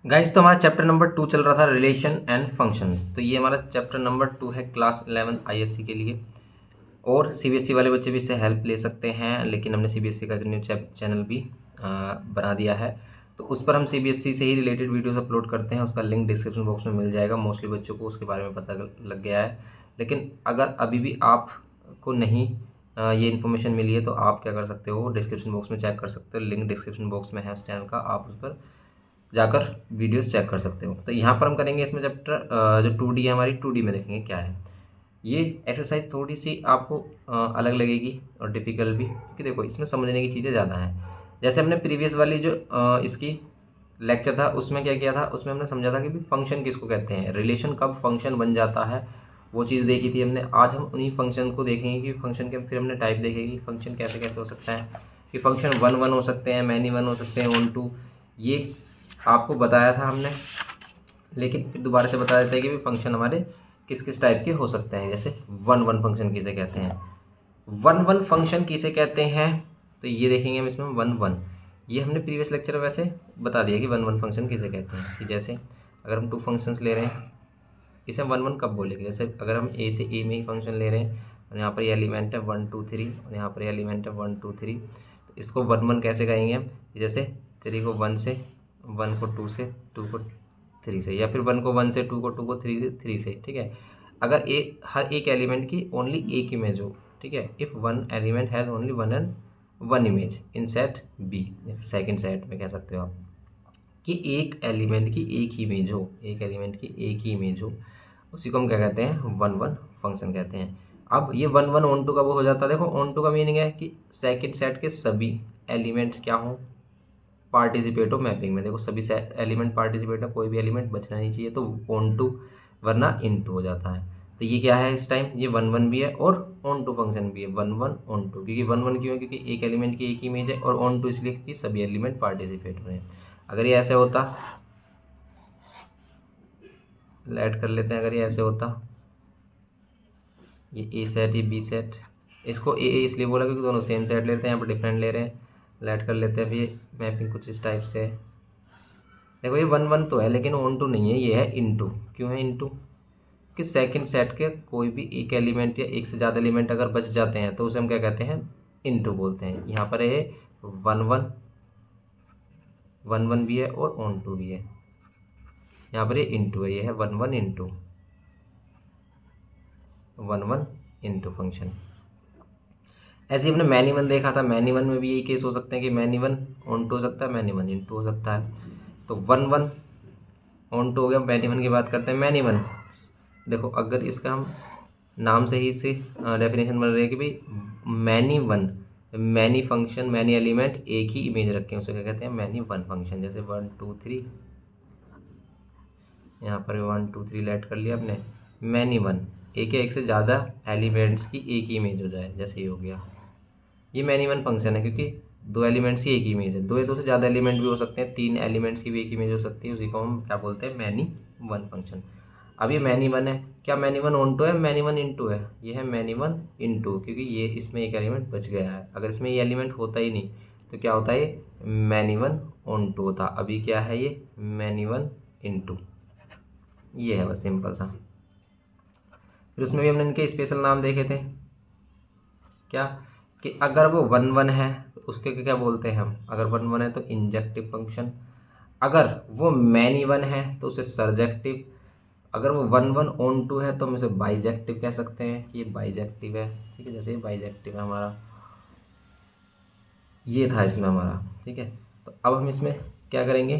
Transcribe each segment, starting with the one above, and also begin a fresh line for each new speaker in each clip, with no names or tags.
Guys, तो हमारा chapter number 2 चल रहा था रिलेशन एंड फंक्शंस। तो ये हमारा चैप्टर नंबर 2 है क्लास 11 आईएससी के लिए। और सीबीएसई वाले बच्चे भी इससे हेल्प ले सकते हैं, लेकिन हमने सीबीएसई का न्यू चैनल भी बना दिया है। तो उस पर हम सीबीएसई से ही रिलेटेड वीडियोस अपलोड करते हैं। उसका लिंक डिस्क्रिप्शन बॉक्स में मिल जाएगा। मोस्टली बच्चों को उसके बारे में पता लग गया है। लेकिन अगर अभी भी आपको नहीं ये इन्फॉर्मेशन मिली है, तो आप क्या कर सकते हो, डिस्क्रिप्शन बॉक्स में चेक कर सकते हो। लिंक डिस्क्रिप्शन बॉक्स में है उस चैनल का, आप उस पर जाकर वीडियोस चेक कर सकते हो। तो यहाँ पर हम करेंगे इसमें चैप्टर जो 2D है हमारी, 2D में देखेंगे क्या है। ये एक्सरसाइज थोड़ी सी आपको अलग लगेगी और डिफ़िकल्ट भी, क्योंकि देखो इसमें समझने की चीज़ें ज़्यादा हैं। जैसे हमने प्रीवियस वाली जो इसकी लेक्चर था उसमें क्या किया था, उसमें हमने समझा था कि भी फंक्शन किसको कहते हैं, रिलेशन कब फंक्शन बन जाता है, वो चीज़ देखी थी हमने। आज हम उन्हीं फंक्शन को देखेंगे कि फंक्शन के फिर हमने टाइप देखेंगे कि फंक्शन कैसे कैसे हो सकता है, कि फंक्शन वन वन हो सकते हैं, मैनी वन हो सकते हैं, ऑन टू। ये आपको बताया था हमने, लेकिन फिर दोबारा से बता देते हैं कि भी फंक्शन हमारे किस किस टाइप के हो सकते हैं। जैसे वन वन फंक्शन किसे कहते हैं, वन वन फंक्शन किसे कहते हैं, तो ये देखेंगे हम इसमें वन वन। ये हमने प्रीवियस लेक्चर में वैसे बता दिया कि वन वन फंक्शन किसे कहते हैं। कि जैसे अगर हम टू फंक्शंस ले रहे हैं, इसे हम वन वन कब बोलेंगे। जैसे अगर हम ए से ए में ही फंक्शन ले रहे हैं और यहाँ पर ये एलिमेंट है 1 2 3 और यहाँ पर ये एलिमेंट है 1 2 3, तो इसको वन वन कैसे कहेंगे हम। जैसे 3 को 1 से, 1 को 2 से, 2 को 3 से, या फिर 1 को 1 से, 2 को 2 को 3 से, ठीक है। अगर हर एक एलिमेंट की ओनली एक इमेज हो, ठीक है। If one element has only one and one image in set B, second set में कह सकते हो आप, कि एक एलिमेंट की एक ही इमेज हो, एक एलिमेंट की एक ही इमेज हो, उसी को हम क्या कहते हैं, वन वन फंक्शन कहते हैं। अब ये वन वन ऑन टू कब हो जाता है, देखो ऑन टू का मीनिंग है कि सेकंड सेट के सभी एलिमेंट्स क्या हों, पार्टिसिपेट हो मैपिंग में। देखो सभी एलिमेंट पार्टिसिपेट हो, कोई भी एलिमेंट बचना नहीं चाहिए, तो ऑन टू, वरना इन टू हो जाता है। तो ये क्या है इस टाइम, ये वन वन भी है और ऑन टू फंक्शन भी है, वन वन ऑन टू। क्योंकि वन वन क्यों है, क्योंकि एक एलिमेंट की एक ही इमेज है, और ऑन टू इसलिए कि सभी एलिमेंट पार्टिसिपेट हो रहे हैं। अगर ये ऐसे होता, ऐड कर लेते हैं, अगर ये ऐसे होता, ये ए सेट, ये बी सेट, इसको ए इसलिए बोला क्योंकि दोनों सेम सेट लेते हैं, यहाँ पर डिफरेंट ले रहे हैं। ऐड कर लेते हैं। अभी ये मैपिंग कुछ इस टाइप से है। देखो ये वन वन तो है, लेकिन ऑन टू नहीं है, ये है इन टू। क्यों है इन टू, कि सेकेंड सेट के कोई भी एक एलिमेंट या एक से ज़्यादा एलिमेंट अगर बच जाते हैं, तो उसे हम क्या कहते हैं, इन टू बोलते हैं। यहाँ पर ये वन वन, वन वन भी है और ऑन टू भी है। यहाँ पर ये इन टू है, ये है one one into, one one into function. ऐसे ही हमने मैनी वन देखा था। मैनी वन में भी यही केस हो सकते हैं कि मैनी वन ऑन टू हो सकता है, मैनी वन इन टू हो सकता है। तो वन वन ऑन टू हो गया। मैनी वन की बात करते हैं। मैनी वन, देखो अगर इसका हम नाम से ही से डेफिनेशन बन रही है कि भाई many one, many function, many element एक ही इमेज रखें, उसे क्या कहते हैं, मैनी वन फंक्शन। जैसे 1 2 3, यहाँ पर 1 2 3 ऐड कर लिया आपने, मैनी वन, एक या एक से ज़्यादा एलिमेंट्स की एक ही इमेज हो जाए, जैसे ये हो गया, ये मैनी वन फंक्शन है। क्योंकि दो एलिमेंट्स की एक ही इमेज है, दो या दो से ज़्यादा एलिमेंट भी हो सकते हैं, 3 एलिमेंट्स की भी एक इमेज हो सकती है, उसी को हम क्या बोलते हैं, मैनी वन फंक्शन। अब ये मैनी वन है, क्या मैनी वन ऑन टू है, मैनी वन इन टू है, ये है मैनी वन इन टू, क्योंकि ये इसमें एक एलिमेंट बच गया है। अगर इसमें ये एलिमेंट होता ही नहीं, तो क्या होता है, ये मैनी वन ऑन टू होता। अभी क्या है, ये मैनी वन इन टू, ये है बस सिंपल सा। फिर उसमें भी हमने इनके स्पेशल नाम देखे थे, क्या, कि अगर वो वन वन है तो उसके क्या बोलते हैं हम, अगर वन वन है तो इंजेक्टिव फंक्शन, अगर वो मैनी वन है तो उसे सरजेक्टिव, अगर वो वन वन ऑन टू है तो हम इसे बाइजेक्टिव कह सकते हैं कि ये बाइजेक्टिव है, ठीक है। जैसे ये बाइजेक्टिव है हमारा, ये था इसमें हमारा, ठीक है। तो अब हम इसमें क्या करेंगे,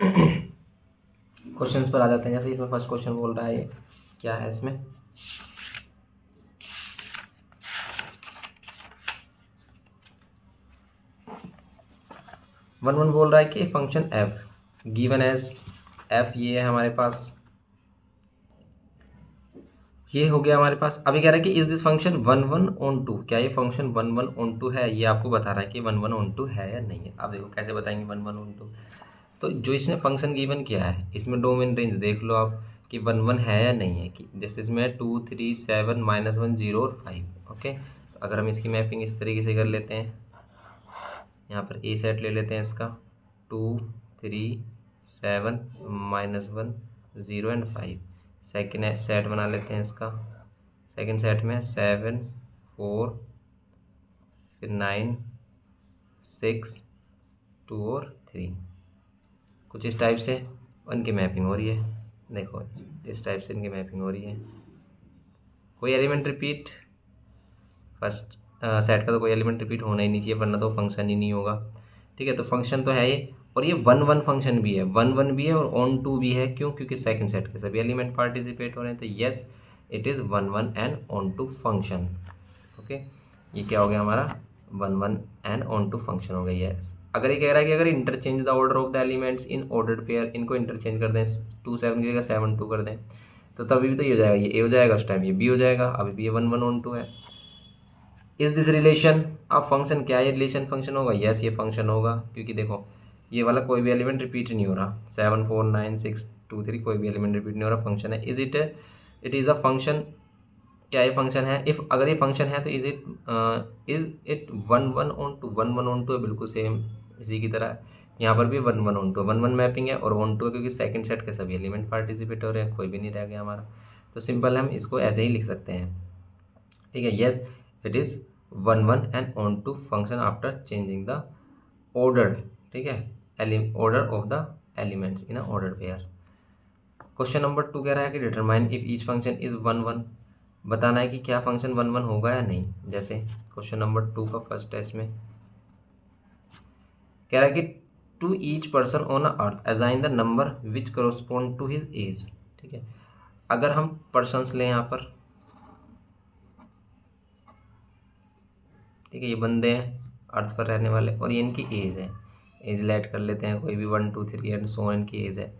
क्वेश्चंस पर आ जाते हैं। जैसे इसमें फर्स्ट क्वेश्चन बोल रहा है, ये क्या है इसमें, वन वन बोल रहा है कि function f given as f, ये है हमारे पास, ये हो गया हमारे पास। अभी कह रहा है कि is this function one one onto, क्या ये function one one onto है, ये आपको बता रहा है कि वन वन ऑन टू है या नहीं है। अब देखो कैसे बताएंगे वन वन ऑन टू, तो जो इसने फंक्शन गिवन किया है इसमें डोमेन रेंज देख लो आप कि वन वन है या नहीं है। कि जैसे इसमें 2 3 7 -1 0 और 5, ओके। तो अगर हम इसकी मैपिंग इस तरीके से कर लेते हैं, यहाँ पर ए सेट ले लेते हैं इसका 2 3 7 -1 0 एंड 5। सेकेंड सेट बना लेते हैं इसका। सेकेंड सेट में 7 4 फिर 9 6 2 और 3, कुछ इस टाइप से इनकी मैपिंग हो रही है। देखो इस टाइप से इनकी मैपिंग हो रही है। कोई एलिमेंट रिपीट फर्स्ट सेट का तो कोई एलिमेंट रिपीट होना ही नहीं चाहिए, वरना तो फंक्शन ही नहीं होगा। ठीक है, तो फंक्शन तो है ये, और ये 1 1 फंक्शन भी है, 1 1 भी है और ऑन टू भी है। क्यों? क्योंकि सेकंड सेट के सभी एलिमेंट पार्टिसिपेट हो रहे हैं। तो yes, it is 1 1 and onto function. Okay, ये क्या हो गया हमारा 1 1 एंड ऑन टू फंक्शन हो गई है। अगर ये कह रहा है कि अगर interchange the order of the elements in ordered pair, इनको इंटरचेंज कर दें, 2 7 की जगह 7 2 कर दें, तो तभी भी तो ये हो जाएगा, ये ए हो जाएगा, उस टाइम ये बी हो जाएगा। अभी भी ये 1 1 ऑन टू है। इज दिस रिलेशन अब फंक्शन? क्या ये रिलेशन फंक्शन होगा? यस, ये फंक्शन होगा, क्योंकि देखो ये वाला कोई भी एलिमेंट रिपीट नहीं हो रहा। 7 4 9 6 2 3 कोई भी एलिमेंट रिपीट नहीं हो रहा, फंक्शन है। Is it is a function? क्या ये फंक्शन है? इफ़ अगर ये फंक्शन है तो is it 1 1 onto? 1 1 onto है, बिल्कुल सेम इसी की तरह। यहाँ पर भी 1 1 ऑन टू, 1 1 मैपिंग है और ऑन टू है, क्योंकि सेकंड सेट के सभी एलिमेंट पार्टिसिपेट हो रहे हैं, कोई भी नहीं रह गया हमारा। तो सिंपल हम इसको ऐसे ही लिख सकते हैं। ठीक है, yes it is 1 1 and onto function after changing the order. ठीक है, order of the elements in a order pair. Question number 2 कह रहा है कि determine if each function is 1 1। बताना है कि क्या फंक्शन 1 1 होगा या नहीं। जैसे क्वेश्चन नंबर 2 का फर्स्ट टेस्ट में कह रहा है कि to each person on a earth assign the number which correspond to his age. ठीक है, अगर हम पर्सन्स लें यहाँ पर, ठीक है, ये बंदे हैं अर्थ पर रहने वाले और ये इनकी एज है। एज लेट कर लेते हैं कोई भी 1 2 3 एंड सो इनकी एज है।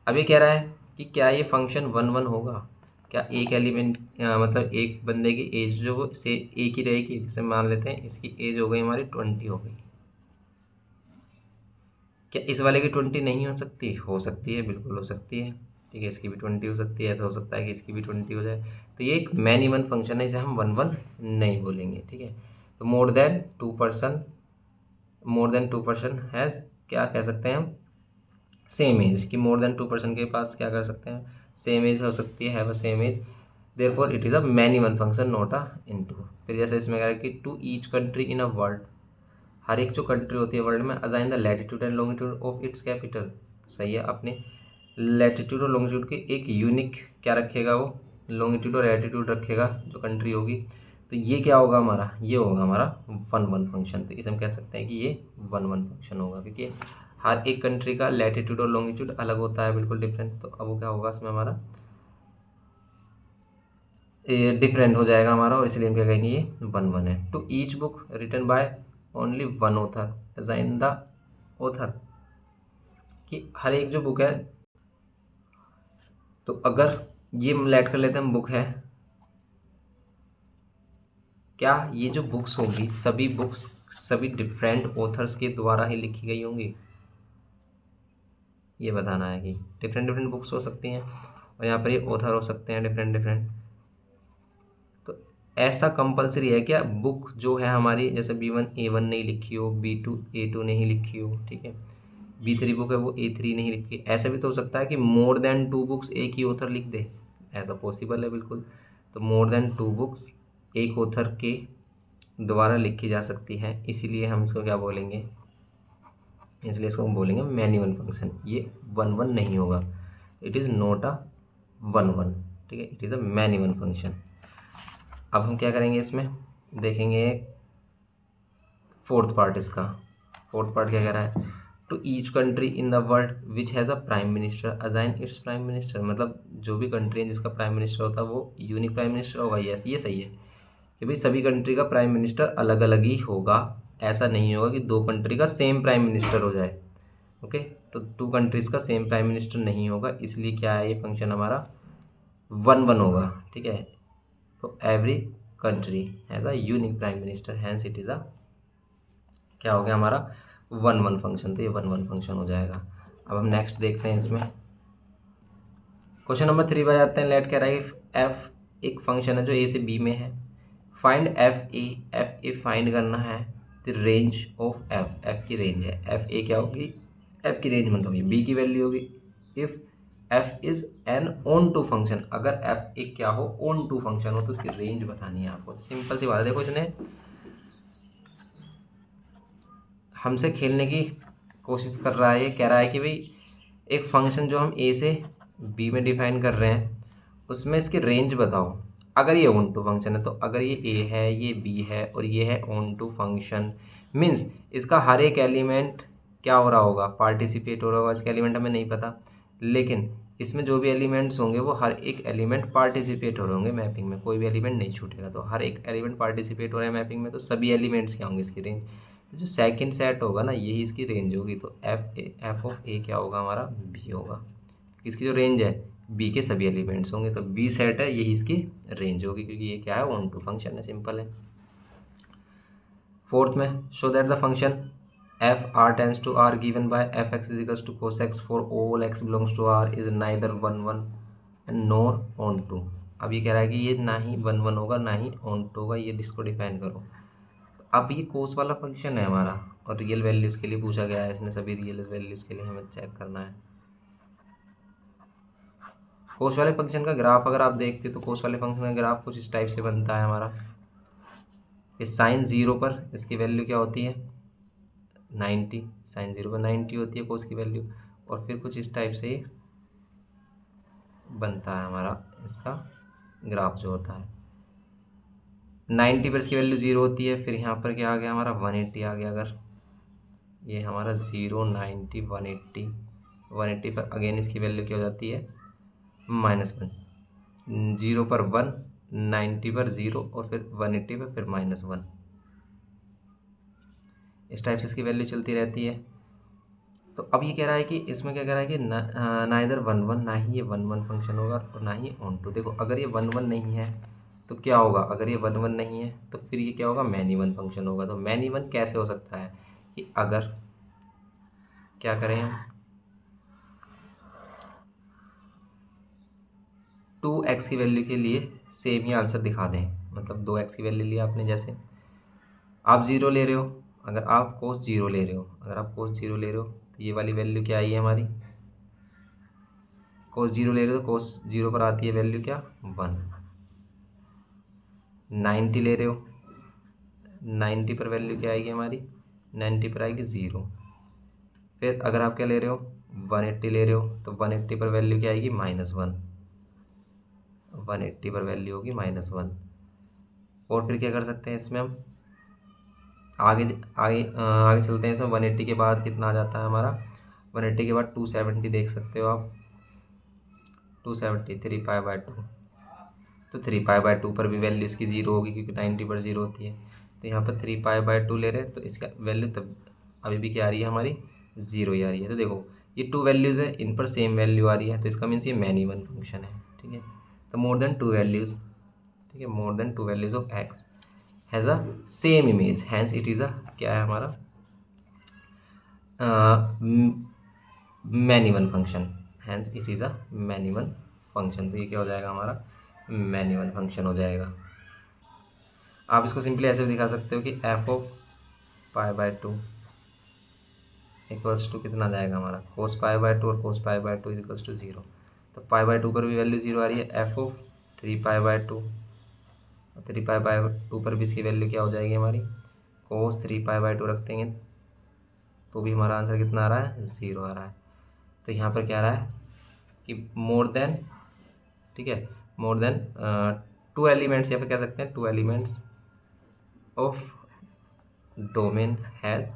अब ये कह रहा है कि क्या ये फंक्शन 1 1 होगा? क्या एक एलिमेंट मतलब एक बंदे की एज जो वो से एक ही रहेगी? जैसे मान लेते हैं इसकी एज हो गई हमारी 20 हो गई, क्या इस वाले की 20 नहीं हो सकती? हो सकती है, बिल्कुल हो सकती है। ठीक है, इसकी भी 20 हो सकती है, ऐसा हो सकता है कि इसकी भी 20 हो जाए। तो ये एक मैन इवन फंक्शन है, इसे हम 1 1 नहीं बोलेंगे। ठीक है, तो more than two person has, क्या कह सकते हैं हम, सेम एज। कि मोर देन 2 पर्सन के पास क्या कर सकते हैं, सेम एज हो सकती है, have a same age, therefore it is a many one function not a into. फिर जैसे इसमें कह रहा है कि to each country in a world, हर एक जो कंट्री होती है वर्ल्ड में, assign the latitude and longitude of its capital. सही है, अपने लैटिट्यूड और लॉन्गिट्यूड के एक यूनिक क्या रखेगा वो, लॉन्गिट्यूड और लैटिट्यूड रखेगा जो कंट्री होगी। तो ये क्या होगा हमारा, ये होगा हमारा 1 1 फंक्शन। तो इसे हम कह सकते हैं कि ये 1 1 फंक्शन होगा, क्योंकि हर एक कंट्री का लैटिट्यूड और लॉन्गिट्यूड अलग होता है, बिल्कुल डिफरेंट। तो अब वो क्या होगा इसमें हमारा डिफरेंट हो जाएगा हमारा, और इसलिए हम क्या कहेंगे ये 1 1 है। To each book written by only one author assign the author, कि हर एक जो बुक है, तो अगर ये लेट कर लेते हैं हम बुक है, क्या ये जो बुक्स होंगी सभी बुक्स सभी डिफरेंट ऑथर्स के द्वारा ही लिखी गई होंगी? ये बताना है कि डिफरेंट डिफरेंट बुक्स हो सकती हैं और यहाँ पर ये ऑथर हो सकते हैं डिफरेंट डिफरेंट। तो ऐसा कंपलसरी है क्या, बुक जो है हमारी, जैसे B1 A1 नहीं लिखी हो, B2 A2 नहीं लिखी हो, ठीक है, B3 बुक है वो A3 नहीं लिखी। ऐसा भी तो हो सकता है कि मोर देन 2 बुक्स एक ही ऑथर लिख दे, ऐसा पॉसिबल है बिल्कुल। तो मोर देन 2 बुक्स एक ऑथर के द्वारा लिखी जा सकती हैं, इसीलिए हम इसको क्या बोलेंगे, इसलिए इसको हम बोलेंगे मैन इवन फंक्शन। ये 1 1 नहीं होगा, इट इज़ नॉट अ 1 1। ठीक है, it is a many one function. अब हम क्या करेंगे इसमें, देखेंगे फोर्थ पार्ट इसका। फोर्थ पार्ट क्या कह रहा है, to each country in the world which has a prime minister assign its prime minister. मतलब जो भी कंट्री है जिसका प्राइम मिनिस्टर होता है वो यूनिक प्राइम मिनिस्टर होगा। यस, ये सही है कि भाई सभी कंट्री का प्राइम मिनिस्टर अलग अलग ही होगा। ऐसा नहीं होगा कि 2 कंट्री का सेम प्राइम मिनिस्टर हो जाए। ओके, तो 2 कंट्रीज़ का सेम प्राइम मिनिस्टर नहीं होगा, इसलिए क्या है ये फंक्शन हमारा 1 1 होगा। ठीक है, तो every country has a unique prime minister, hence it is a क्या हो गया हमारा 1 1 फंक्शन। तो ये 1 1 फंक्शन हो जाएगा। अब हम नेक्स्ट देखते हैं इसमें। क्वेश्चन नंबर 3 पर जाते हैं। लेट कह रहा है एफ एक फंक्शन है जो ए से बी में है। फाइंड एफ ए फाइंड करना है the range of F, F की रेंज है। एफ ए क्या होगी, एफ की रेंज मतलब ये बी की वैल्यू होगी। If f is an onto function, अगर एफ एक क्या हो, ऑन टू फंक्शन हो, तो उसकी रेंज बतानी है आपको। सिंपल सी बात है। देखो इसने हमसे खेलने की कोशिश कर रहा है, ये कह रहा है कि भाई एक फंक्शन जो हम ए से बी में डिफाइन कर रहे हैं उसमें इसकी रेंज बताओ। अगर ये ऑन टू फंक्शन है तो अगर ये ए है, ये बी है और ये है ऑन टू फंक्शन, मीन्स इसका हर एक एलिमेंट क्या हो रहा होगा, पार्टिसिपेट हो रहा होगा। इसका एलिमेंट हमें नहीं पता, लेकिन इसमें जो भी एलिमेंट्स होंगे वो हर एक एलिमेंट पार्टिसिपेट हो रहे होंगे मैपिंग में, कोई भी एलिमेंट नहीं छूटेगा। तो हर एक एलिमेंट पार्टिसिपेट हो रहा है मैपिंग में, तो सभी एलिमेंट्स क्या होंगे इसकी रेंज। तो जो सेकंड सेट होगा ना, यही इसकी रेंज होगी। तो एफ ऑफ ए क्या होगा हमारा, बी होगा। इसकी जो रेंज है बी के सभी एलिमेंट्स होंगे, तो बी सेट है, यही इसकी रेंज होगी, क्योंकि ये क्या है, ऑन टू फंक्शन है, सिंपल है। फोर्थ में, show that the function f R tends to R given by f x is equals to cos x for all x belongs to R is neither 1 1 and nor onto. अब ये कह रहा है कि ये ना ही 1 1 होगा ना ही ऑन टू होगा, ये इसको डिफाइन करो। तो अब ये कोस वाला फंक्शन है हमारा और रियल वैल्यूज़ के लिए पूछा गया है, इसने सभी रियल वैल्यूज़ के लिए हमें चेक करना है। कोस वाले फंक्शन का ग्राफ अगर आप देखते तो कोस वाले फंक्शन का ग्राफ कुछ इस टाइप से बनता है हमारा। इस साइन 0 पर इसकी वैल्यू क्या होती है, 90, साइन 0 पर 90 होती है कोस की वैल्यू, और फिर कुछ इस टाइप से ये बनता है हमारा इसका ग्राफ जो होता है। 90 पर इसकी वैल्यू 0 होती है, फिर यहाँ पर क्या आ गया हमारा 180 आ गया। अगर ये हमारा 0 90 180, 180 पर अगेन इसकी वैल्यू क्या हो जाती है, -1, 0 पर 1, 90 पर 0 और फिर 180 पर फिर -1। इस टाइप से इसकी वैल्यू चलती रहती है। तो अब ये कह रहा है कि इसमें क्या कह रहा है कि नाइदर 1 1, ना ही ये 1 1 फंक्शन होगा और ना ही ऑन टू। देखो अगर ये 1 1 नहीं है तो क्या होगा, अगर ये 1 1 नहीं है तो फिर ये क्या होगा, मैनी वन फंक्शन होगा। तो मैनी वन कैसे हो सकता है कि अगर क्या करें हम, 2x की वैल्यू के लिए सेम ही आंसर दिखा दें। मतलब 2x की वैल्यू ली आपने, जैसे आप 0 ले रहे हो, अगर आप कोस 0 ले रहे हो, अगर आप कोस 0 ले रहे हो तो ये वाली वैल्यू क्या आई है हमारी, कोस 0 ले रहे हो तो कोस 0 पर आती है वैल्यू क्या, 1। 90 ले रहे हो, 90 पर वैल्यू क्या आएगी हमारी, 90 पर आएगी 0। फिर अगर आप क्या ले रहे हो, 180 ले रहे हो तो 180 पर वैल्यू क्या आएगी, -1। 180 पर वैल्यू होगी -1। और फिर क्या कर सकते हैं इसमें हम, आगे आगे आगे चलते हैं। इसमें 180 के बाद कितना आ जाता है हमारा, 180 के बाद 270 देख सकते हो आप, 270 3π/2। तो 3π/2 पर भी वैल्यू इसकी 0 होगी, क्योंकि 90 पर 0 होती है। तो यहाँ पर 3π/2 ले रहे हैं तो इसका वैल्यू तब अभी भी क्या आ रही है हमारी, 0 ही आ रही है। तो देखो ये 2 वैल्यूज़ है, इन पर सेम वैल्यू आ रही है, तो इसका मीन्स ये मैनी वन फंक्शन है। ठीक है, तो मोर देन 2 वैल्यूज़, ठीक है, more than 2 values of x has a same image, hence it is a क्या है हमारा, many one function, hence it is a many one function. तो ये क्या हो जाएगा हमारा, मैनी वन फंक्शन हो जाएगा। आप इसको सिंपली ऐसे भी दिखा सकते हो कि एफ ऑफ π/2 इक्वल्स टू कितना जाएगा हमारा, कोस π/2 और कोस π/2 इक्वल्स टू 0। तो π/2 पर भी वैल्यू 0 आ रही है, एफ ऑफ 3π/2, 3π/2 पर भी इसकी वैल्यू क्या हो जाएगी हमारी, कोस 3π/2 रख देंगे तो भी हमारा आंसर कितना आ रहा है, 0 आ रहा है। तो यहाँ पर क्या आ रहा है कि मोर देन, ठीक है, मोर देन 2 एलिमेंट्स, यहाँ पर कह सकते हैं 2 elements of domain has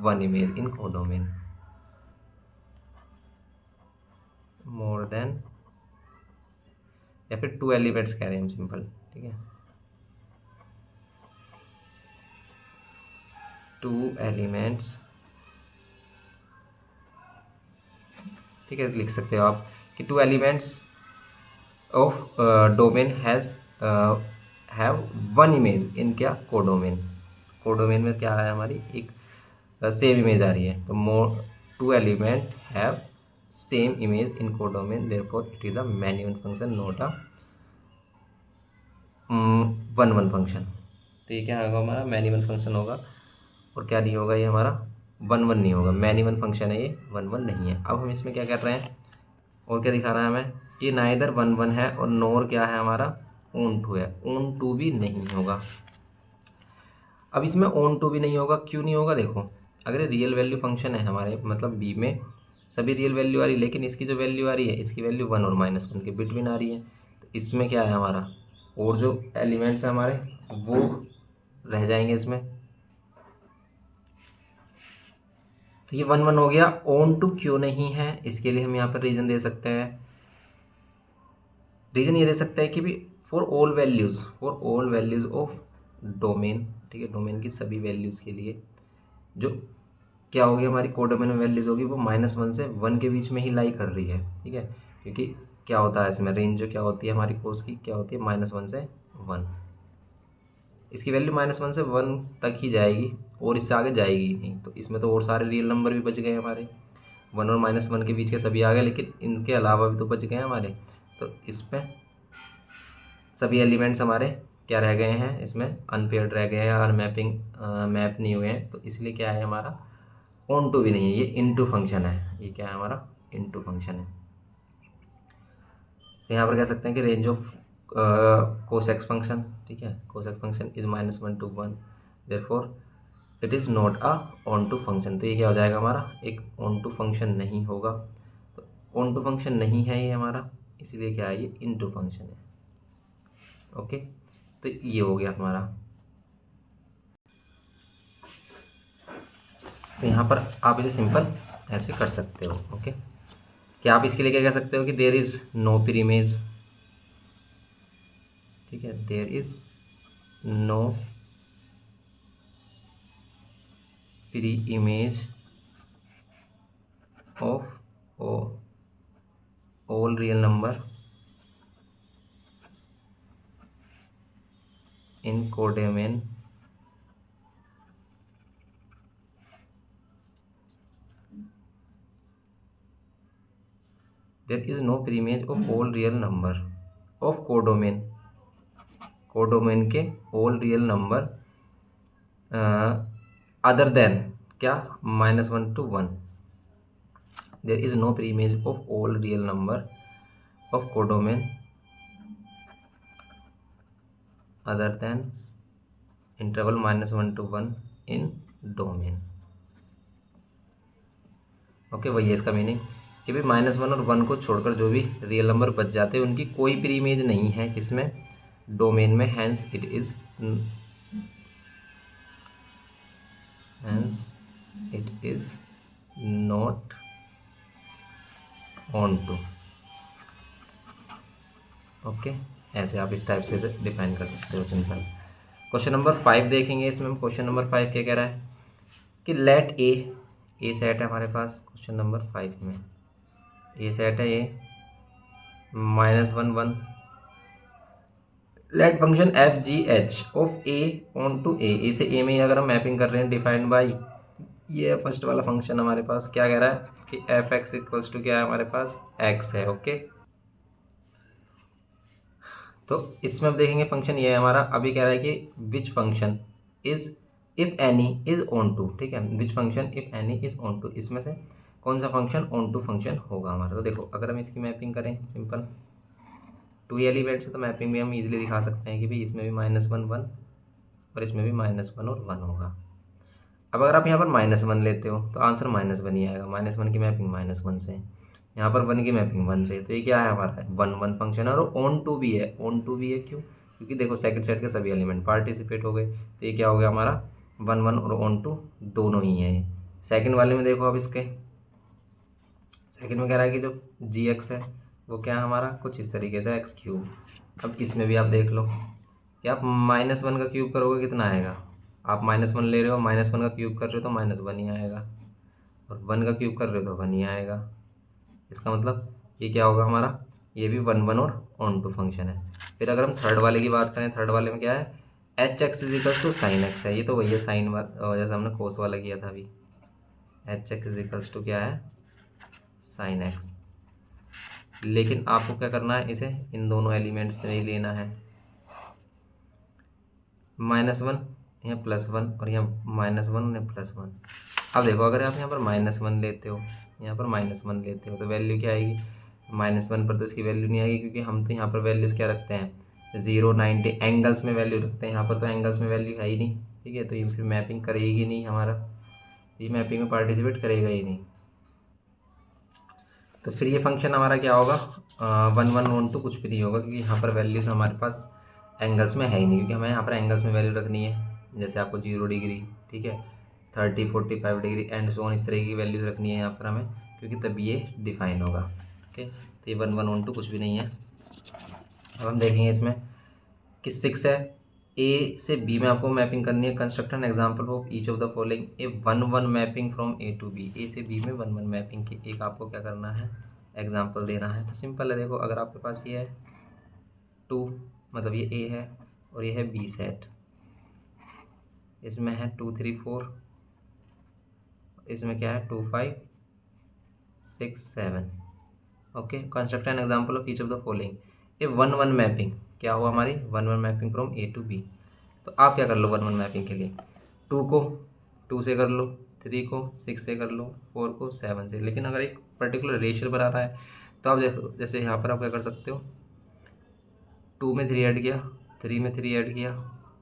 1 image in codomain, more than, या फिर 2 एलिमेंट्स कह रहे हैं हम सिंपल। ठीक है, 2 एलिमेंट्स, ठीक है, लिख सकते हो आप कि 2 elements of domain has have 1 image in क्या, कोडोमेन। कोडोमेन में क्या है हमारी, एक सेम इमेज आ रही है। तो मोर 2 element have same image in codomain, therefore it is a many one function, not a 1 1 function. तो ये क्या होगा हमारा, मैनी वन फंक्शन होगा, और क्या नहीं होगा ये हमारा वन वन नहीं होगा, मैनी वन फंक्शन है ये, वन वन नहीं है। अब हम इसमें क्या कर रहे हैं और क्या दिखा रहा है हमें कि नाइदर वन वन है और नोर क्या है हमारा ऑन टू है, ऑन टू भी नहीं होगा। अब इसमें ऑन टू भी नहीं होगा, क्यों नहीं होगा, देखो अगर रियल वैल्यू फंक्शन है हमारे मतलब बी में सभी रियल वैल्यू आ रही है, लेकिन इसकी जो वैल्यू आ रही है इसकी वैल्यू वन और -1 के बिटवीन आ रही है, तो इसमें क्या है हमारा और जो एलिमेंट्स हैं हमारे वो रह जाएंगे इसमें। तो ये वन वन हो गया। ऑन टू क्यों नहीं है, इसके लिए हम यहाँ पर रीज़न दे सकते हैं। रीज़न ये दे सकते हैं कि भी for all values of domain, ठीक है, डोमेन की सभी वैल्यूज़ के लिए जो क्या होगी हमारी कोडोमेन में वैल्यूज़ होगी वो -1 से 1 के बीच में ही लाई कर रही है, ठीक है, क्योंकि क्या होता है इसमें रेंज जो क्या होती है हमारी कोर्स की क्या होती है -1 से 1, इसकी वैल्यू -1 से 1 तक ही जाएगी और इससे आगे जाएगी ही नहीं। तो इसमें तो और सारे रियल नंबर भी बच गए हमारे, 1 और -1 के बीच के सभी आ गए, लेकिन इनके अलावा भी तो बच गए हमारे। तो इसमें सभी एलिमेंट्स हमारे क्या रह गए हैं, इसमें अनपेयर्ड रह गए हैं और मैप नहीं हुए हैं। तो इसलिए क्या है हमारा ऑन टू भी नहीं है, ये इनटू फंक्शन है, ये क्या है हमारा इनटू फंक्शन है। तो यहाँ पर कह सकते हैं कि रेंज ऑफ कोसेक्स फंक्शन, ठीक है, cosec x function is -1 to 1, therefore it is not a onto function. तो ये क्या हो जाएगा हमारा एक ऑन टू फंक्शन नहीं होगा। तो ऑन टू फंक्शन नहीं है ये हमारा, इसलिए क्या है ये इनटू फंक्शन है। ओके, तो ये हो गया हमारा। तो यहाँ पर आप इसे सिंपल ऐसे कर सकते हो। ओके, कि आप इसके लिए क्या कह सकते हो कि there is no preimage, ठीक है, there is no preimage of all real number in codomain there is no preimage of all real number of codomain के all real number other than क्या -1 to 1, there is no preimage of all real number of codomain other than interval -1 to 1 in domain। Okay, वही है इसका meaning कि भाई -1 और 1 को छोड़कर जो भी रियल नंबर बच जाते हैं उनकी कोई प्री इमेज नहीं है किसमें डोमेन में, hence it is not onto. Okay, ऐसे आप इस टाइप से डिफाइन कर सकते हो सिंपल। क्वेश्चन नंबर 5 देखेंगे, इसमें क्वेश्चन नंबर 5 क्या कह रहा है कि लेट ए सेट है हमारे पास। क्वेश्चन नंबर 5 में ए सेट है, ये -1 1, let function f(g(h) of A onto A से ए में ही अगर हम मैपिंग कर रहे हैं डिफाइंड बाई, ये फर्स्ट वाला फंक्शन हमारे पास क्या कह रहा है कि f(x) इक्वल्स टू क्या है हमारे पास x है। ओके, तो इसमें अब देखेंगे फंक्शन ये है हमारा। अभी कह रहा है कि which function is if any is onto, ठीक है, which function if any is onto, इसमें से कौन सा फंक्शन ऑन टू फंक्शन होगा हमारा। तो देखो अगर हम इसकी मैपिंग करें सिंपल 2 एलिमेंट से, तो मैपिंग भी हम इजीली दिखा सकते हैं कि भाई इसमें भी -1 1 और इसमें भी -1 और 1 होगा। अब अगर आप यहाँ पर -1 लेते हो तो आंसर -1 ही आएगा, -1 की मैपिंग -1 से, यहाँ पर 1 की मैपिंग 1 से, तो ये क्या है हमारा 1 1 फंक्शन है और ऑन टू भी है। ऑन टू भी है क्यों, क्योंकि देखो सेकंड सेट के सभी एलिमेंट पार्टिसिपेट हो गए, तो ये क्या हो गया हमारा 1 1 और ऑन टू दोनों ही है। सेकंड वाले में देखो अब इसके सेकंड में कह रहा है कि जो gx है वो क्या है हमारा कुछ इस तरीके से x3। अब इसमें भी आप देख लो कि आप -1 का क्यूब करोगे कितना आएगा, आप -1 ले रहे हो, -1 का क्यूब कर रहे हो तो -1 ही आएगा, और 1 का क्यूब कर रहे हो तो 1 ही आएगा। इसका मतलब ये क्या होगा हमारा, ये भी 1 1 और ऑन टू फंक्शन है। फिर अगर हम थर्ड वाले की बात करें, थर्ड वाले में क्या है hx equals to sine x है, ये तो वही है साइन जैसे हमने कोस वाला किया था अभी, hx इजिकल्स टू क्या है साइन एक्स। लेकिन आपको क्या करना है, इसे इन दोनों एलिमेंट्स से नहीं लेना है, -1 यहाँ +1 और यहाँ -1 और यहाँ +1, अब देखो अगर आप यहाँ पर -1 लेते हो, यहाँ पर -1 लेते हो तो वैल्यू क्या आएगी, -1 पर तो इसकी वैल्यू नहीं आएगी, क्योंकि हम तो यहाँ पर वैल्यूज़ क्या रखते हैं 0, 90 एंगल्स में वैल्यू रखते हैं। यहाँ पर तो एंगल्स में वैल्यू है ही नहीं, ठीक है, तो ये फिर मैपिंग करेगी नहीं हमारा, ये मैपिंग में पार्टिसिपेट करेगा ही नहीं। तो फिर ये फंक्शन हमारा क्या होगा, 1 1 1 2 कुछ भी नहीं होगा, क्योंकि यहाँ पर वैल्यूज़ हमारे पास एंगल्स में है ही नहीं, क्योंकि हमें यहाँ पर एंगल्स में वैल्यू रखनी है। जैसे आपको 0 डिग्री, ठीक है, 30 45 डिग्री एंड सो ऑन, इस तरह की वैल्यूज़ रखनी है यहाँ पर हमें, क्योंकि तभी ये डिफाइन होगा। ओके, तो ये 1 1 1 2 कुछ भी नहीं है। अब हम देखेंगे इसमें कि 6 है, ए से बी में आपको मैपिंग करनी है। Construct an example of each of the following a 1 1 mapping from A to B. A से बी में 1 1 मैपिंग की एक आपको क्या करना है, एग्जाम्पल देना है। तो सिंपल है, देखो अगर आपके पास ये है 2, मतलब ये ए है और ये है बी सेट, इसमें है 2 3 4, इसमें क्या है 2 5 6 7। Okay, construct an example of each of the following a 1 1 mapping, क्या हुआ हमारी 1 1 mapping from A to B. तो आप क्या कर लो 1 1 मैपिंग के लिए, 2 को 2 से कर लो, 3 को 6 से कर लो, 4 को 7 से। लेकिन अगर एक पर्टिकुलर रेशियो बनाना है तो आप देखो, जैसे यहाँ पर आप क्या कर सकते हो, 2 में 3 ऐड किया, 3 में 3 ऐड किया,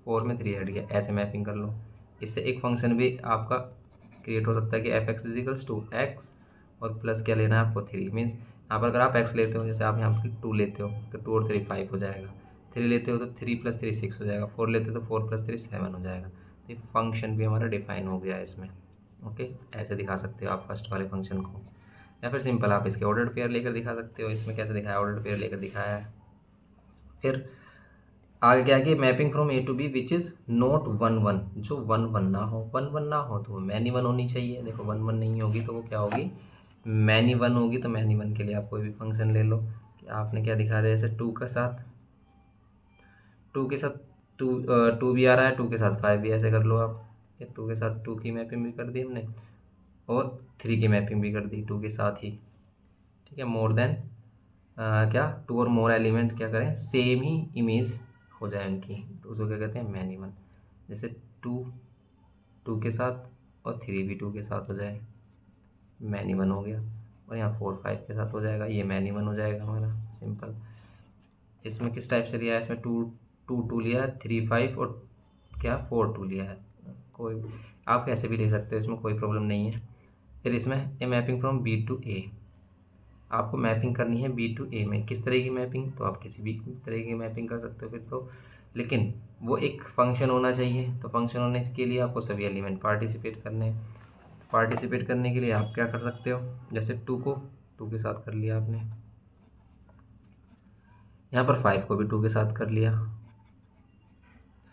4 में 3 ऐड किया, ऐसे मैपिंग कर लो। इससे एक फंक्शन भी आपका क्रिएट हो सकता है कि f x equals to x और प्लस क्या लेना है आपको 3। मीन्स यहाँ पर अगर आप एक्स लेते हो, जैसे आप यहाँ पर 2 लेते हो तो 2 और 3 5 हो जाएगा, 3 लेते हो तो 3 + 3 6 हो जाएगा, 4 लेते हो तो 4 + 3 7 हो जाएगा। तो ये फंक्शन भी हमारा डिफाइन हो गया है इसमें। ओके, ऐसे दिखा सकते हो आप फर्स्ट वाले फंक्शन को, या फिर सिंपल आप इसके ऑर्डर्ड पेयर लेकर दिखा सकते हो। इसमें कैसे दिखाया, ऑर्डर्ड पेयर लेकर दिखाया है। फिर आगे क्या है कि mapping from A to B which is not 1 1, जो 1 1 ना हो, 1 1 ना हो तो मैनी 1 होनी चाहिए। देखो 1 1 नहीं होगी तो वो क्या होगी, मैनी 1 होगी। तो मैनी 1 के लिए आप कोई भी फंक्शन ले लो, कि आपने क्या दिखा दिया, जैसे 2 के साथ 2 भी आ रहा है, 2 के साथ 5 भी, ऐसे कर लो आप। 2 के साथ 2 की मैपिंग भी कर दी हमने और 3 की मैपिंग भी कर दी 2 के साथ ही, ठीक है। मोर देन क्या 2 और मोर एलिमेंट क्या करें, सेम ही इमेज हो जाए उनकी, तो उसको क्या कहते हैं मैनी 1। जैसे 2 2 के साथ और 3 भी 2 के साथ हो जाए, मैनी 1 हो गया। और यहाँ 4 5 के साथ हो जाएगा, ये मैनी 1 हो जाएगा हमारा, सिंपल। इसमें किस टाइप से लिया है, इसमें 2 2 2 लिया है, 3 5 और क्या 4 2 लिया है। कोई आप कैसे भी ले सकते हो, इसमें कोई प्रॉब्लम नहीं है। फिर इसमें a mapping from B to A, आपको मैपिंग करनी है बी टू ए में। किस तरह की मैपिंग, तो आप किसी भी तरह की मैपिंग कर सकते हो फिर तो, लेकिन वो एक फंक्शन होना चाहिए। तो फंक्शन होने के लिए आपको सभी एलिमेंट पार्टिसिपेट करने हैं। पार्टिसिपेट करने के लिए आप क्या कर सकते हो, जैसे 2 को 2 के साथ कर लिया आपने, यहाँ पर 5 को भी 2 के साथ कर लिया,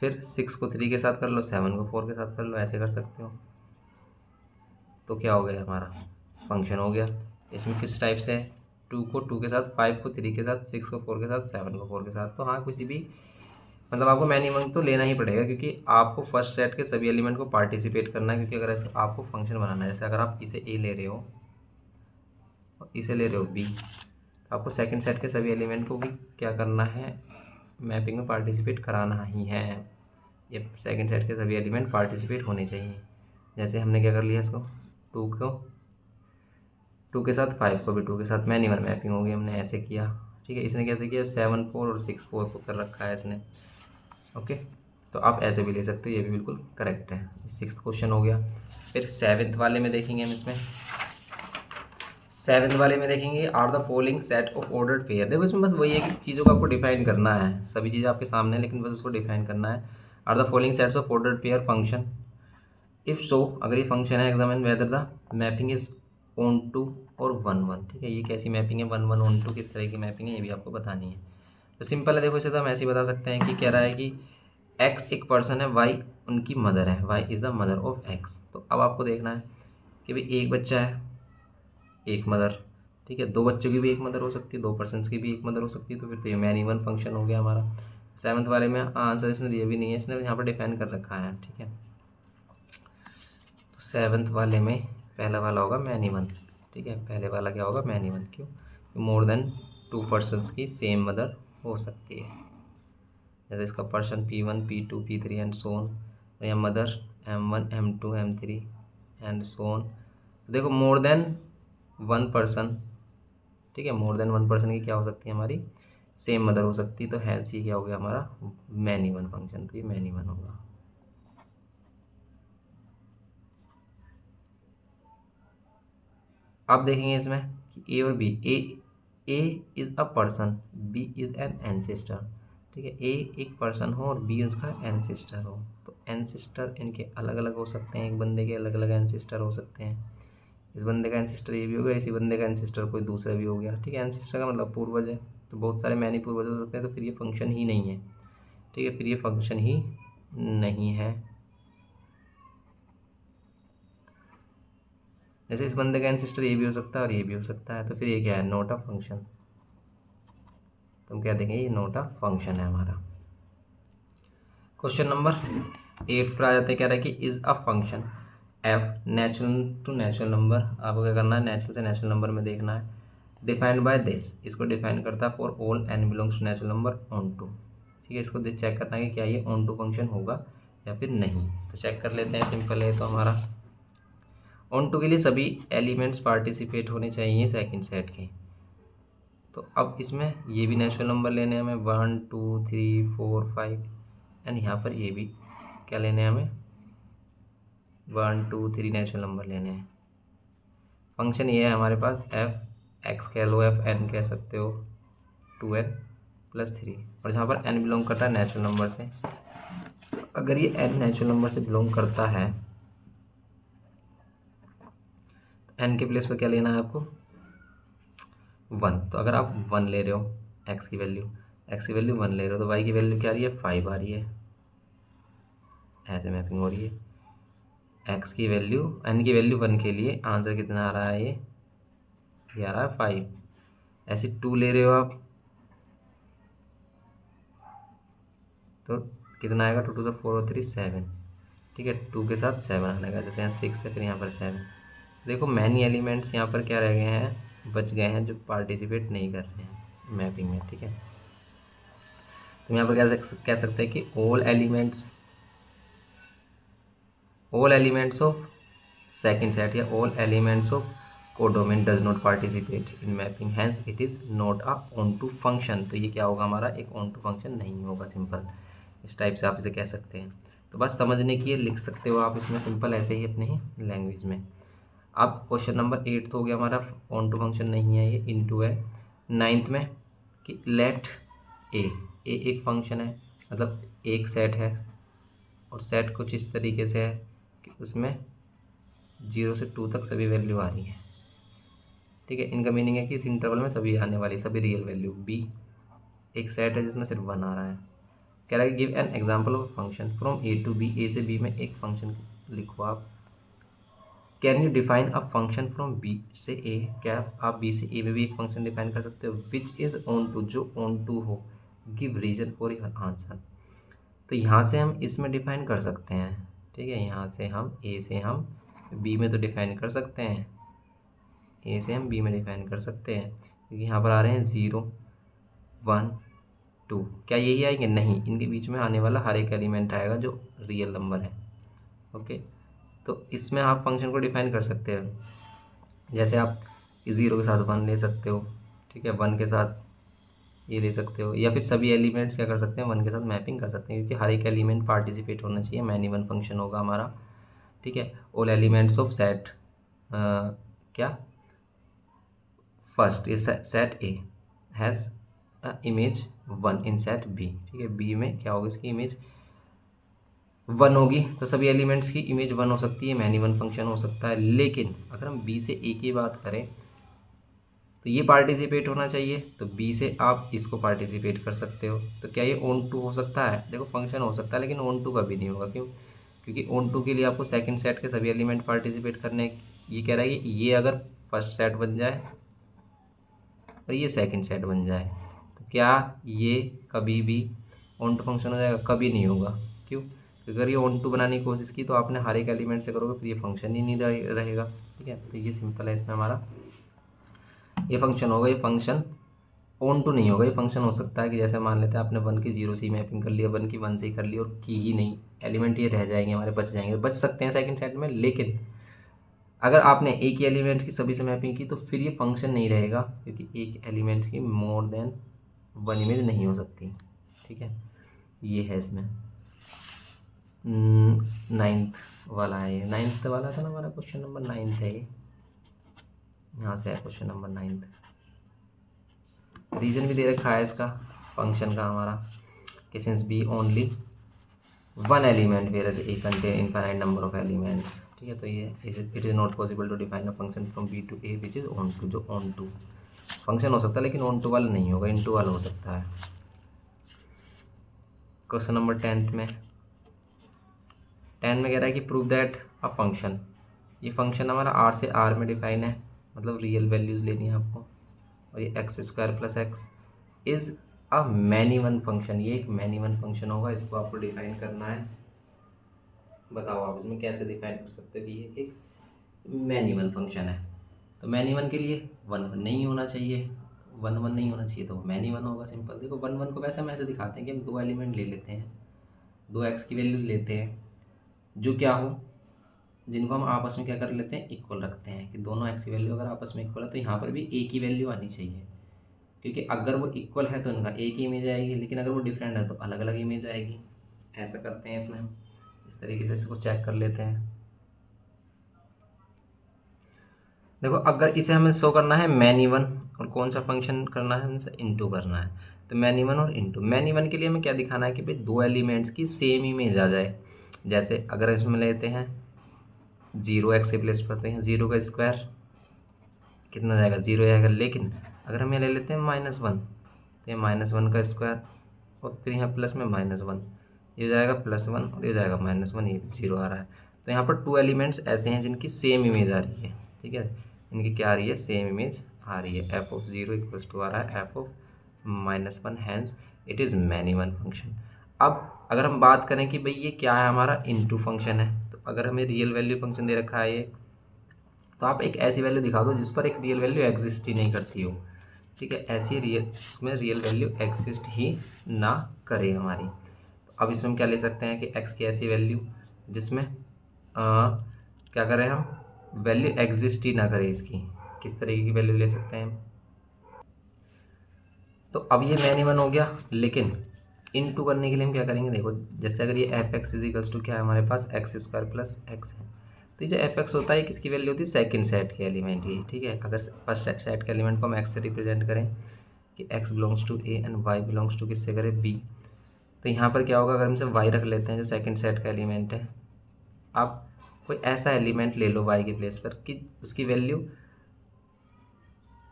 फिर 6 को 3 के साथ कर लो, 7 को 4 के साथ कर लो, ऐसे कर सकते हो। तो क्या हो गया हमारा फंक्शन हो गया। इसमें किस टाइप से है, 2 को 2 के साथ, 5 को 3 के साथ, 6 को 4 के साथ, 7 को 4 के साथ। तो हाँ, किसी भी मतलब आपको मिनिमम तो लेना ही पड़ेगा, क्योंकि आपको फर्स्ट सेट के सभी एलिमेंट को पार्टिसिपेट करना है। क्योंकि अगर ऐसे आपको फंक्शन बनाना है, जैसे अगर आप इसे ए ले रहे हो और इसे ले रहे हो बी, तो आपको सेकंड सेट के सभी एलिमेंट को भी क्या करना है, मैपिंग में पार्टिसिपेट कराना ही है। ये सेकंड सेट के सभी एलिमेंट पार्टिसिपेट होने चाहिए। जैसे हमने क्या कर लिया इसको, 2 को 2 के साथ, 5 को भी 2 के साथ, मैनिमल मैपिंग होगी, हमने ऐसे किया, ठीक है। इसने कैसे किया, 7 4 और 6 4 को कर रखा है इसने। ओके, तो आप ऐसे भी ले सकते हो, ये भी बिल्कुल करेक्ट है। 6th क्वेश्चन हो गया। फिर 7th वाले में देखेंगे हम, इसमें 7th वाले में देखेंगे are the following set of ordered pair. देखो इसमें बस वही है कि चीज़ों को आपको डिफाइन करना है, सभी चीज़ें आपके सामने है, लेकिन बस उसको डिफाइन करना है। Are the following sets of ordered pair function, if so, अगर ये फंक्शन है, examine whether the mapping is onto और 1 1, ठीक है। ये कैसी मैपिंग है, 1 1 ऑन टू किस तरह की मैपिंग है, ये भी आपको बतानी है। तो सिंपल है, देखो इसे तो हम ऐसे ही बता सकते हैं कि कह रहा है कि एक्स एक पर्सन है, वाई उनकी मदर है, y is the mother of x. तो अब आपको देखना है कि भाई एक बच्चा है, एक मदर, ठीक है। 2 बच्चों की भी एक मदर हो सकती है, 2 पर्सनस की भी एक मदर हो सकती है। तो फिर तो ये मैन इवन फंक्शन हो गया हमारा। 7th वाले में आंसर इसने दिया भी नहीं है, इसने यहाँ पर डिफाइन कर रखा है, ठीक है। तो 7th वाले में पहला वाला होगा मैन इवन, ठीक है। पहले वाला क्या होगा, मैन इवन। क्यों, मोर देन 2 पर्सनस की सेम मदर हो सकती है। जैसे इसका person P1 P2 P3 and so on, तो यहाँ mother M1 M2 M3 and so on. देखो मोर देन वन पर्सन, ठीक है, मोर देन वन पर्सन की क्या हो सकती है हमारी, सेम मदर हो सकती है। तो हैंस ये क्या हो गया हमारा मैनी वन फंक्शन, तो ये मैनी वन होगा। अब देखेंगे इसमें कि ए और बी, A is a person, B is an ancestor, ठीक है, ए एक पर्सन हो और बी उसका एंसेस्टर हो। तो एंसेस्टर इनके अलग अलग हो सकते हैं, एक बंदे के अलग अलग एंसेस्टर हो सकते हैं। इस बंदे का एंसेस्टर ये भी हो गया, इसी बंदे का एंसेस्टर कोई दूसरा भी हो गया, ठीक है। एंसेस्टर का मतलब पूर्वज है, तो बहुत सारे मैनी पूर्वज हो सकते हैं, तो फिर ये फंक्शन ही नहीं है, ठीक है, फिर ये फंक्शन ही नहीं है। जैसे इस बंदे का एंसेस्टर ये भी हो सकता है और ये भी हो सकता है, तो फिर ये क्या है, नॉट अ फंक्शन। तो हम क्या देंगे, ये नॉट अ फंक्शन है हमारा। क्वेश्चन नंबर 8 पर आ जाते हैं, कह रहा है कि is a function f natural to natural number. आपको क्या करना है, नेचुरल से नेचुरल नंबर में देखना है। डिफाइंड बाय दिस, इसको डिफाइन करता है for all n belongs to natural number onto, ठीक है। इसको चेक करना है कि क्या ये ऑन टू फंक्शन होगा या फिर नहीं। तो चेक कर लेते हैं, सिंपल है तो हमारा ऑन टू के लिए सभी एलिमेंट्स पार्टिसिपेट होने चाहिए सेकंड सेट के। तो अब इसमें ये भी नेचुरल नंबर लेने हैं हमें, 1 2 3 4 5, एंड यहाँ पर ये भी क्या लेने हैं हमें, 1 2 3 नेचुरल नंबर लेने हैं। फंक्शन ये है हमारे पास एफ एक्स कह लो, एफ एन कह सकते हो, 2n+3, और जहाँ पर n बिलोंग करता है नेचुरल नंबर से। अगर ये n नेचुरल नंबर से बिलोंग करता है तो n के प्लेस पर क्या लेना है आपको, 1। तो अगर आप 1 ले रहे हो, x की वैल्यू 1 ले रहे हो, तो y की वैल्यू क्या आ रही है, 5 आ रही है, ऐसे मैपिंग हो रही है। x की वैल्यू n की वैल्यू 1 के लिए आंसर कितना आ रहा है, ये आ रहा है 5। ऐसे 2 ले रहे हो आप, तो कितना आएगा, 2 2 से 4 और 3 7, ठीक है, 2 के साथ 7 आने का, जैसे यहाँ 6 है फिर यहाँ पर 7। देखो मैनी एलिमेंट्स यहाँ पर क्या रह गए हैं, बच गए हैं, जो पार्टिसिपेट नहीं कर रहे हैं मैपिंग में, ठीक है। तो यहाँ पर क्या कह सकते हैं कि all elements of second set या all elements of codomain does not participate in mapping, hence it is not a onto function. तो ये क्या होगा हमारा, एक ऑन टू फंक्शन नहीं होगा, सिंपल इस टाइप से आप इसे कह सकते हैं। तो बस समझने की ये लिख सकते हो आप इसमें सिंपल ऐसे ही अपने ही लैंग्वेज में। अब क्वेश्चन नंबर 8 तो हो गया हमारा, ऑन टू फंक्शन नहीं है, ये इनटू है। 9th में कि लेट ए एक फंक्शन है, मतलब एक सेट है, और सेट कुछ इस तरीके से है कि उसमें 0 से 2 तक सभी वैल्यू आ रही है, ठीक है। इनका मीनिंग है कि इस इंटरवल में सभी आने वाली सभी रियल वैल्यू। बी एक सेट है जिसमें सिर्फ 1 आ रहा है। कह रहा है give an example of function from A to B, A से बी में एक फंक्शन लिखो आप। Can you define a function from B से ए, क्या आप बी से ए में भी एक फंक्शन डिफाइन कर सकते हो, विच इज़ ऑन टू, जो ऑन टू हो, give reason for your answer. तो यहाँ से हम इसमें डिफाइन कर सकते हैं, ठीक है, यहाँ से हम ए से हम बी में तो डिफाइन कर सकते हैं, ए से हम बी में डिफाइन कर सकते हैं, क्योंकि यहाँ पर आ रहे हैं 0 1 2, क्या यही आएंगे, नहीं, इनके बीच में आने वाला हर एक एलिमेंट आएगा जो रियल नंबर है, ओके। तो इसमें आप फंक्शन को डिफाइन कर सकते हैं, जैसे आप 0 के साथ 1 ले सकते हो, ठीक है, 1 के साथ ये ले सकते हो, या फिर सभी एलिमेंट्स क्या कर सकते हैं, 1 के साथ मैपिंग कर सकते हैं, क्योंकि हर एक एलिमेंट पार्टिसिपेट होना चाहिए, मैनी वन फंक्शन होगा हमारा, ठीक है। ऑल एलिमेंट्स ऑफ सेट क्या फर्स्ट, ये set A has image 1 in set B, ठीक है, बी में क्या होगी, इसकी इमेज 1 होगी, तो सभी एलिमेंट्स की इमेज 1 हो सकती है, मैनी वन फंक्शन हो सकता है। लेकिन अगर हम बी से ए की बात करें तो ये पार्टिसिपेट होना चाहिए, तो बी से आप इसको पार्टिसिपेट कर सकते हो। तो क्या ये ऑन टू हो सकता है, देखो फंक्शन हो सकता है लेकिन ऑन टू कभी नहीं होगा, क्यों, क्योंकि ऑन टू के लिए आपको सेकंड सेट के सभी एलिमेंट पार्टिसिपेट करने। ये कह रहा है कि ये अगर फर्स्ट सेट बन जाए और ये सेकंड सेट बन जाए, तो क्या ये कभी भी ऑन टू फंक्शन हो जाएगा, कभी नहीं होगा, क्यों, अगर ये ऑन टू बनाने की कोशिश की तो आपने हर एक एलिमेंट से करोगे, फिर ये फंक्शन ही नहीं रहेगा, ठीक है। तो ये सिंपल है, इसमें हमारा ये फंक्शन होगा, ये फंक्शन ऑन टू नहीं होगा। ये फंक्शन हो सकता है कि जैसे मान लेते हैं आपने 1 की 0 से मैपिंग कर लिया, 1 की 1 से ही कर ली और की ही नहीं, एलिमेंट ये रह जाएंगे हमारे, बच जाएंगे, बच सकते हैं सेकंड सेट में, लेकिन अगर आपने एक ही एलिमेंट की सभी से मैपिंग की तो फिर ये फंक्शन नहीं रहेगा, क्योंकि एक एलिमेंट की मोर देन वन इमेज नहीं हो सकती। ठीक है, ये है इसमें। नाइन्थ वाला है, ये नाइन्थ वाला था ना हमारा, क्वेश्चन नंबर 9 है ये, यहाँ से है क्वेश्चन नंबर 9। रीजन भी दे रखा है इसका फंक्शन का हमारा, कि since B only one element whereas A contain infinite number of elements. ठीक है, तो ये it is not possible to define a function from B to A which is onto. जो ऑन टू फंक्शन हो सकता है लेकिन on to वाला नहीं होगा, इन टू वाला हो सकता है। क्वेश्चन नंबर 10 में कह रहा है कि प्रूव दैट अ फंक्शन, ये फंक्शन हमारा आर से आर में डिफाइन है, मतलब रियल वैल्यूज़ लेनी है आपको, और ये x square plus x is a many one function, ये एक मैनी वन फंक्शन होगा, इसको आपको डिफाइन करना है। बताओ आप इसमें कैसे डिफाइन कर सकते हो कि ये एक मैनी वन फंक्शन है। तो मैनी वन के लिए वन वन नहीं होना चाहिए, वन वन नहीं होना चाहिए तो मैनी वन होगा। सिंपल देखो, वन वन को वैसे हम ऐसे दिखाते हैं कि हम दो एलिमेंट ले लेते हैं, दो एक्स की वैल्यूज़ लेते हैं जो क्या हो, जिनको हम आपस में क्या कर लेते हैं, इक्वल रखते हैं, कि दोनों एक्स की वैल्यू अगर आपस में इक्वल है तो यहाँ पर भी एक ही वैल्यू आनी चाहिए, क्योंकि अगर वो इक्वल है तो उनका एक ही इमेज आएगी, लेकिन अगर वो डिफरेंट है तो अलग अलग इमेज आएगी। ऐसा करते हैं इसमें हम, इस तरीके से इसको चेक कर लेते हैं। देखो, अगर इसे हमें शो करना है मैनी वन, और कौन सा फंक्शन करना है, हमसे इनटू करना है, तो मैनी वन और इनटू। मैनी वन के लिए हमें क्या दिखाना है कि भाई दो एलिमेंट्स की सेम इमेज आ जाए। जैसे अगर इसमें लेते हैं 0 एक्स से प्लेस करते हैं, 0 का स्क्वायर कितना जाएगा, 0 जाएगा, लेकिन अगर हम ये ले लेते हैं -1, तो ये -1 का स्क्वायर और फिर यहाँ प्लस में -1, ये जाएगा +1 और ये जाएगा -1, ये 0 आ रहा है। तो यहाँ पर टू एलिमेंट्स ऐसे हैं जिनकी सेम इमेज आ रही है। ठीक है, इनकी क्या आ रही है, सेम इमेज आ रही है। f(0) आ रहा है f(-1), hence it is many one function. अब अगर हम बात करें कि भाई ये क्या है, हमारा इनटू फंक्शन है, तो अगर हमें रियल वैल्यू फंक्शन दे रखा है ये, तो आप एक ऐसी वैल्यू दिखा दो जिस पर एक रियल वैल्यू एग्जिस्ट ही नहीं करती हो। ठीक है, ऐसी इसमें रियल वैल्यू एग्जिस्ट ही ना करे हमारी। तो अब इसमें हम क्या ले सकते हैं कि एक्स की ऐसी वैल्यू जिसमें क्या करें हम, वैल्यू एग्जिस्ट ही ना करे इसकी, किस तरीके की वैल्यू ले सकते हैं। तो अब ये मैनी वन हो गया, लेकिन इन टू करने के लिए हम क्या करेंगे, देखो जैसे अगर ये एफ एक्स इजिकल्स टू क्या है हमारे पास, एक्स स्क्वायर प्लस एक्स है, तो ये जो एफ एक्स होता है किसकी वैल्यू होती है, सेकंड सेट के एलिमेंट की। ठीक है, अगर फर्स्ट सेट के एलिमेंट को हम एक्स से रिप्रेजेंट करें कि x belongs to A and y belongs to किससे करें, बी, तो यहाँ पर क्या होगा, अगर हमसे वाई रख लेते हैं जो सेकंड सेट का एलिमेंट है, आप कोई ऐसा एलिमेंट ले लो वाई के प्लेस पर कि उसकी वैल्यू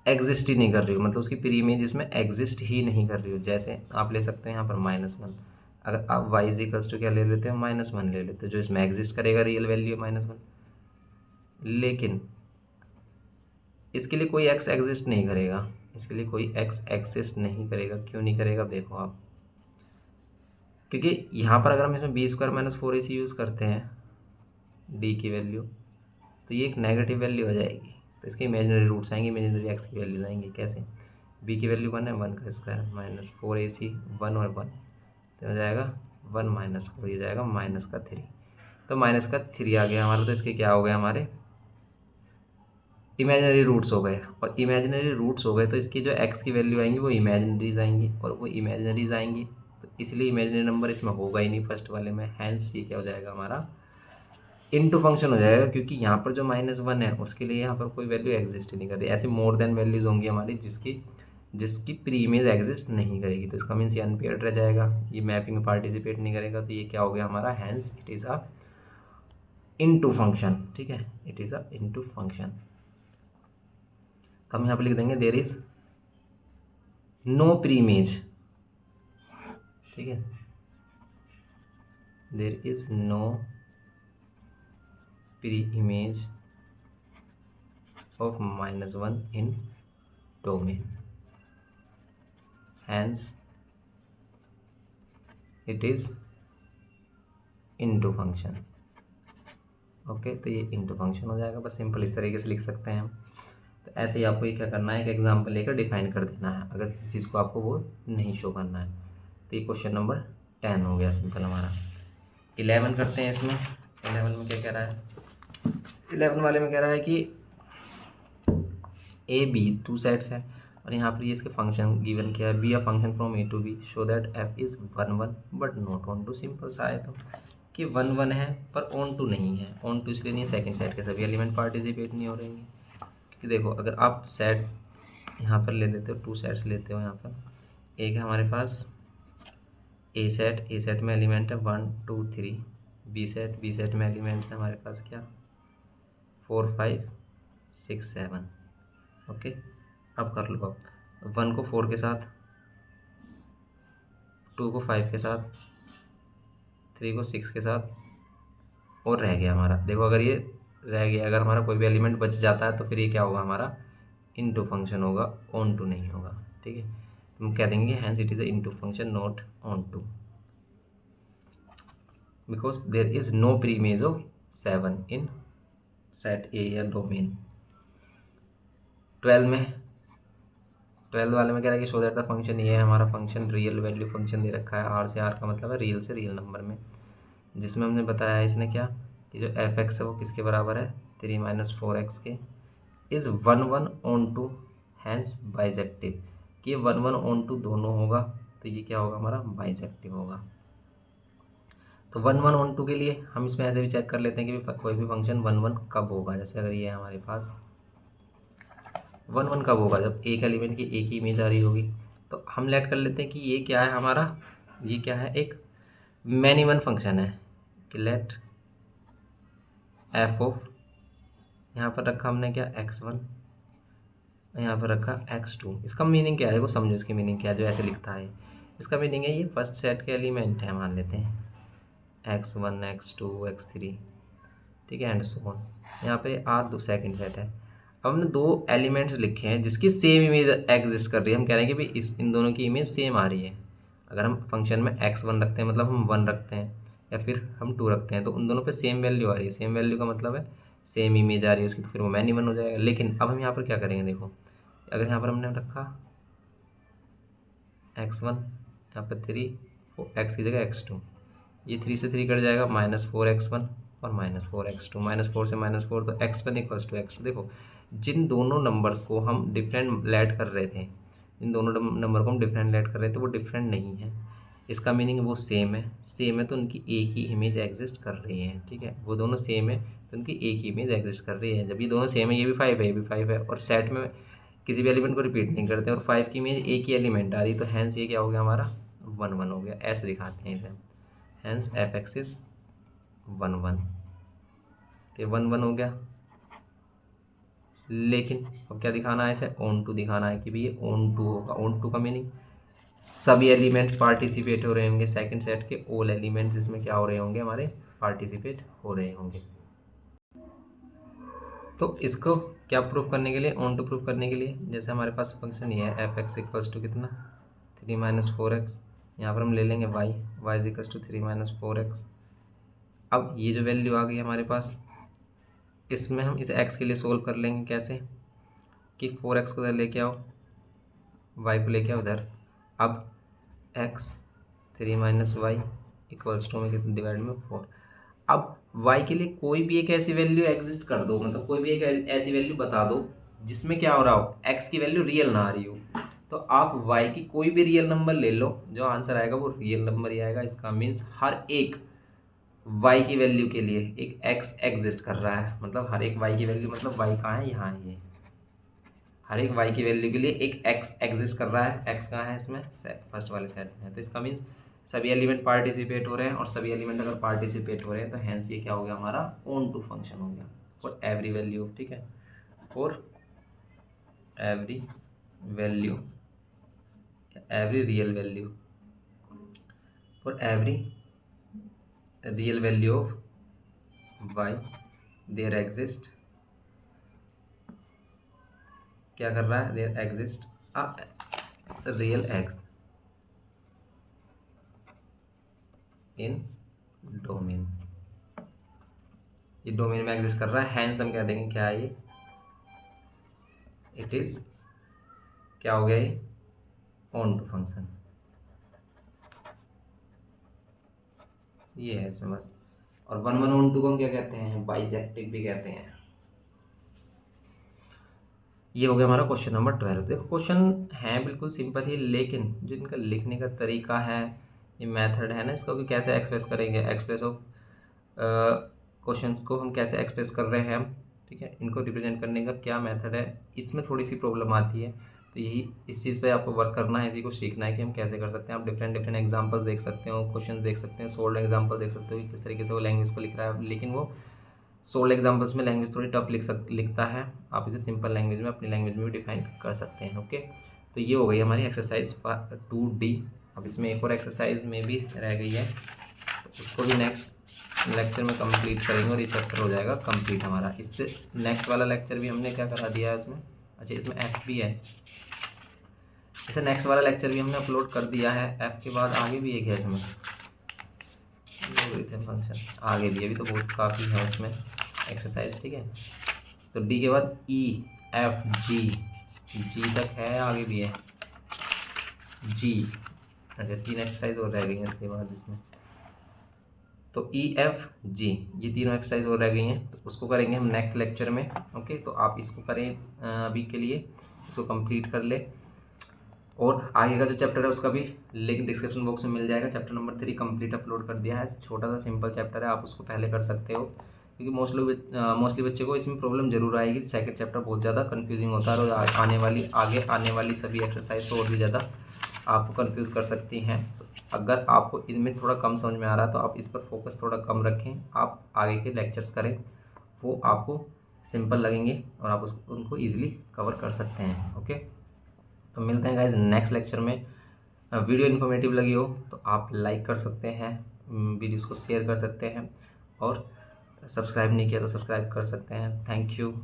एग्जिस्ट ही नहीं कर रही हो, मतलब उसकी प्री इमेज इसमें एग्जिस्ट ही नहीं कर रही हो। जैसे आप ले सकते हैं यहाँ पर -1, अगर आप वाई इजिकल्स टू क्या ले लेते हैं, -1 ले लेते हैं, जो इसमें एग्जिस्ट करेगा रियल वैल्यू है -1, लेकिन इसके लिए कोई एक्स एग्जिस्ट नहीं करेगा, इसके लिए कोई एक्स एग्जिस्ट नहीं करेगा। क्यों नहीं करेगा, देखो आप, क्योंकि यहाँ पर अगर हम इसमें b² - 4ac यूज़ करते हैं d की वैल्यू, तो ये एक नेगेटिव वैल्यू आ जाएगी, तो इसके इमेजिनरी रूट्स आएंगे, इमेजिनरी एक्स की वैल्यूज आएंगी। कैसे, b की वैल्यू 1 है, 1 का स्क्वायर -4ac, 1 और 1, तो हो जाएगा 1 - 4, ये जाएगा -3, तो -3 आ गया हमारा। तो इसके क्या हो गए, हमारे इमेजिनरी रूट्स हो गए, और इमेजिनरी रूट्स हो गए तो इसकी जो एक्स की वैल्यू आएंगी वो इमेजिनरीज आएंगी, और वो इमेजिनरीज आएंगी तो इसलिए इमेजिनरी नंबर इसमें होगा ही नहीं फर्स्ट वाले में, हैंस ये क्या हो जाएगा हमारा, इनटू फंक्शन हो जाएगा, क्योंकि यहाँ पर जो -1 है उसके लिए यहाँ पर कोई वैल्यू एग्जिस्ट ही नहीं कर रही। ऐसी मोर देन वैल्यूज होंगी हमारी जिसकी प्री इमेज एग्जिस्ट नहीं करेगी, तो इसका मीन्स ये अनपेयर्ड रह जाएगा, ये मैपिंग में पार्टिसिपेट नहीं करेगा, तो ये क्या हो गया हमारा, hence it is a into function. ठीक है, it is a into function. तो हम यहाँ पर लिख देंगे there is no preimage. ठीक है, there is no preimage of -1 in domain, hence it is into function। Okay, तो ये इंटू फंक्शन हो जाएगा, बस सिंपल इस तरीके से लिख सकते हैं हम। तो ऐसे ही आपको ये क्या करना है, एक एग्जांपल लेकर डिफाइन कर देना है अगर किसी चीज़ को आपको वो नहीं शो करना है। तो ये क्वेश्चन नंबर 10 हो गया सिंपल हमारा। 11 करते हैं इसमें, 11 में क्या कह रहा है, 11 वाले में कह रहा है कि ए बी टू सेट्स है और यहाँ पर ये इसके फंक्शन गिवन किया है, be a function from A to B show that f is 1 1 but not onto. Simple सा है तो कि 1 1 है पर ऑन टू नहीं है। ऑन टू इसलिए नहीं है, सेकंड सेट के सभी एलिमेंट पार्टिसिपेट नहीं हो रहे हैं। कि देखो अगर आप सेट यहाँ पर ले लेते हो, टू सेट्स लेते हो यहाँ पर, एक है हमारे पास ए सेट में एलिमेंट है 1 2 3, बी सेट में एलिमेंट्स है हमारे पास क्या 4 5 6 7। ओके, अब कर लो, अब 1 को 4 के साथ, 2 को 5 के साथ, 3 को 6 के साथ, और रह गया हमारा। देखो अगर ये रह गया, अगर हमारा कोई भी एलिमेंट बच जाता है तो फिर ये क्या होगा हमारा इनटू फंक्शन होगा, ऑन टू नहीं होगा। ठीक है, तो हम कह देंगे कि hence it is a into function not onto, because there is no preimage of 7 in set A या डोमेन। 12 वाले में कह रहा है कि शो दैट द फंक्शन, ये है हमारा फंक्शन, रियल वैल्यू फंक्शन दे रखा है, आर से आर का मतलब है रियल से रियल नंबर में, जिसमें हमने बताया है इसने क्या कि जो एफ एक्स है वो किसके बराबर है 3 - 4x के, is 1 1 onto hence bijective, कि ये 1 1 ऑन टू दोनों होगा, तो ये क्या होगा हमारा बाइजेक्टिव होगा। तो 1 1 ऑन टू के लिए हम इसमें ऐसे भी चेक कर लेते हैं कि कोई भी फंक्शन 1 1 कब होगा। जैसे अगर ये है हमारे पास 1 1 कब होगा, जब एक एलिमेंट की एक ही इमेज आ रही होगी। तो हम लेट कर लेते हैं कि ये क्या है हमारा, ये क्या है एक मैनी वन फंक्शन है, कि लेट एफ ऑफ, यहाँ पर रखा हमने क्या x1, यहाँ पर रखा x2। इसका मीनिंग क्या है, देखो समझो इसकी मीनिंग क्या है जो ऐसे लिखता है। इसका मीनिंग है ये फर्स्ट सेट के एलिमेंट है, मान लेते हैं x1 x2 x3, ठीक है, एंड सो ऑन। यहाँ पे आर दो सेकंड सेट है। अब हमने दो एलिमेंट्स लिखे हैं जिसकी सेम इमेज एग्जिस्ट कर रही है। हम कह रहे हैं कि भाई इन दोनों की इमेज सेम आ रही है। अगर हम फंक्शन में x1 रखते हैं मतलब हम 1 रखते हैं, या फिर हम 2 रखते हैं, तो उन दोनों पे सेम वैल्यू आ रही है। सेम वैल्यू का मतलब है सेम इमेज आ रही है उसकी, तो फिर वो मैनी वन हो जाएगा। लेकिन अब हम यहाँ पर क्या करेंगे, देखो अगर यहाँ पर हमने रखा x1, यहाँ पर 3, x की जगह x2, ये 3 से 3 कट जाएगा, -4x1 और -4x2, -4 से -4, तो x1 इक्वल्स टू x2। देखो जिन दोनों नंबर्स को हम डिफरेंट लेट कर रहे थे, जिन दोनों नंबर को हम डिफरेंट लेट कर रहे थे वो डिफरेंट नहीं है। इसका मीनिंग वो सेम है। सेम है तो उनकी एक ही इमेज एग्जिस्ट कर रही है। ठीक है, वो दोनों सेम है तो उनकी एक ही इमेज एग्जिस्ट कर रही है। जब ये दोनों सेम है, ये भी 5 है, ये भी 5 है, और सेट में किसी भी एलिमेंट को रिपीट नहीं करते, और 5 की इमेज एक ही एलिमेंट आ रही, तो हैंस ये क्या हो गया हमारा 1 1 हो गया। ऐसे दिखाते हैं इसे, हैंस एफ एक्स इज 1 1, तो ये 1 1 हो गया। लेकिन अब क्या दिखाना है इसे, ऑन टू दिखाना है कि भाई ये ऑन टू होगा। ऑन टू का मीनिंग सभी एलिमेंट्स पार्टिसिपेट हो रहे होंगे, सेकंड सेट के ऑल एलिमेंट्स इसमें क्या हो रहे होंगे हमारे पार्टिसिपेट हो रहे होंगे। तो इसको क्या प्रूफ करने के लिए, ऑन टू प्रूफ करने के लिए, जैसे हमारे पास फंक्शन ये है एफ एक्स इक्वल्स टू कितना 3 - 4x, यहाँ पर हम ले लेंगे y is equals to 3 - 4x। अब ये जो वैल्यू आ गई हमारे पास, इसमें हम इसे x के लिए सोल्व कर लेंगे। कैसे कि 4x को उधर लेके आओ, y को लेके आओ उधर। अब x 3 - y इक्वल्स टू में कितना डिवाइड में 4। अब y के लिए कोई भी एक ऐसी वैल्यू एग्जिस्ट कर दो, मतलब कोई भी एक ऐसी वैल्यू बता दो जिसमें क्या हो रहा हो x की वैल्यू रियल ना आ रही हो। तो आप y की कोई भी रियल नंबर ले लो, जो आंसर आएगा वो रियल नंबर ही आएगा। इसका मीन्स हर एक y की वैल्यू के लिए एक x एग्जिस्ट कर रहा है, मतलब हर एक y की वैल्यू, मतलब y कहाँ है, यहाँ है ये। हर एक y की वैल्यू के लिए एक x एग्जिस्ट कर रहा है। x कहाँ है इसमें, फर्स्ट वाले सेट में है। तो इसका मीन्स सभी एलिमेंट पार्टिसिपेट हो रहे हैं, और सभी एलिमेंट अगर पार्टिसिपेट हो रहे हैं तो हैंस ये क्या हो गया हमारा ऑन टू फंक्शन हो गया फॉर एवरी वैल्यू। ठीक है, for every value, every real value, for every real value of y there exist, क्या कर रहा है, there exist a real x in domain. ये डोमेन में एग्जिस्ट कर रहा है, हैंस हम कह देंगे क्या है ये, इट इज क्या हो गया ये ऑन टू फंक्शन। ये है इसमें बस और 1112 को हम क्या कहते हैं, बाइजेक्टिव भी कहते हैं। ये हो गया हमारा क्वेश्चन नंबर 12। देखो क्वेश्चन है बिल्कुल सिंपल ही, लेकिन जो इनका लिखने का तरीका है, ये मेथड है ना इसका, कि कैसे एक्सप्रेस करेंगे, एक्सप्रेस ऑफ क्वेश्चंस को हम कैसे एक्सप्रेस कर रहे हैं हम, ठीक है, इनको रिप्रेजेंट करने का क्या मेथड है, इसमें थोड़ी सी प्रॉब्लम आती है। तो यही इस चीज़ पे आपको वर्क करना है, इसी को सीखना है कि हम कैसे कर सकते हैं। आप डिफरेंट डिफरेंट एग्जांपल्स देख सकते हो, क्वेश्चन देख सकते हैं, सोल्ड एग्जांपल देख सकते हो कि किस तरीके से वो लैंग्वेज को लिख रहा है, लेकिन वो सोल्ड एग्जांपल्स में लैंग्वेज थोड़ी टफ लिखता है। आप इसे सिंपल लैंग्वेज में, अपनी लैंग्वेज में भी डिफाइन कर सकते हैं। ओके, तो ये हो गई हमारी एक्सरसाइज 2D। अब इसमें एक और एक्सरसाइज में भी रह गई है, तो उसको भी नेक्स्ट लेक्चर में कंप्लीट करेंगे और ये चैप्टर हो जाएगा कंप्लीट हमारा। इससे नेक्स्ट वाला लेक्चर भी हमने क्या करा दिया है इसमें, अच्छा इसमें F भी है, इसे नेक्स्ट वाला लेक्चर भी हमने अपलोड कर दिया है। F के बाद आगे भी एक है इसमें फंक्शन, आगे भी अभी तो बहुत काफ़ी है इसमें एक्सरसाइज, ठीक है। तो D के बाद E F G तक है, आगे भी है G। अच्छा 3 एक्सरसाइज और रह गई हैं इसके बाद इसमें, तो E F G ये तीनों एक्सरसाइज और रह गई हैं, तो उसको करेंगे हम नेक्स्ट लेक्चर में। ओके, तो आप इसको करें अभी के लिए, इसको कंप्लीट कर ले। और आगे का जो चैप्टर है उसका भी लिंक डिस्क्रिप्शन बॉक्स में मिल जाएगा। चैप्टर नंबर 3 कंप्लीट अपलोड कर दिया है, छोटा सा सिंपल चैप्टर है, आप उसको पहले कर सकते हो, क्योंकि मोस्टली बच्चे को इसमें प्रॉब्लम जरूर आएगी। सेकंड चैप्टर बहुत ज़्यादा कन्फ्यूजिंग होता है और आगे आने वाली सभी एक्सरसाइज तो और भी ज़्यादा आपको कन्फ्यूज़ कर सकती हैं। तो अगर आपको इनमें थोड़ा कम समझ में आ रहा है तो आप इस पर फोकस थोड़ा कम रखें, आप आगे के लेक्चर्स करें, वो आपको सिंपल लगेंगे और आप उनको ईजिली कवर कर सकते हैं। ओके, तो मिलते हैं गाइज नेक्स्ट लेक्चर में। वीडियो इन्फॉर्मेटिव लगी हो तो आप लाइक कर सकते हैं, वीडियोस को शेयर कर सकते हैं, और सब्सक्राइब नहीं किया तो सब्सक्राइब कर सकते हैं। Thank you.